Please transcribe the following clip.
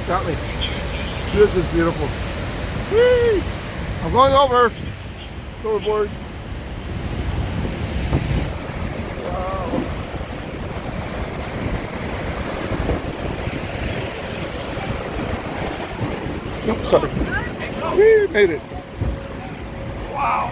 Got me. This is beautiful. Whee! I'm going over. Overboard. Wow. Nope, sorry. Whee! Made it. Wow.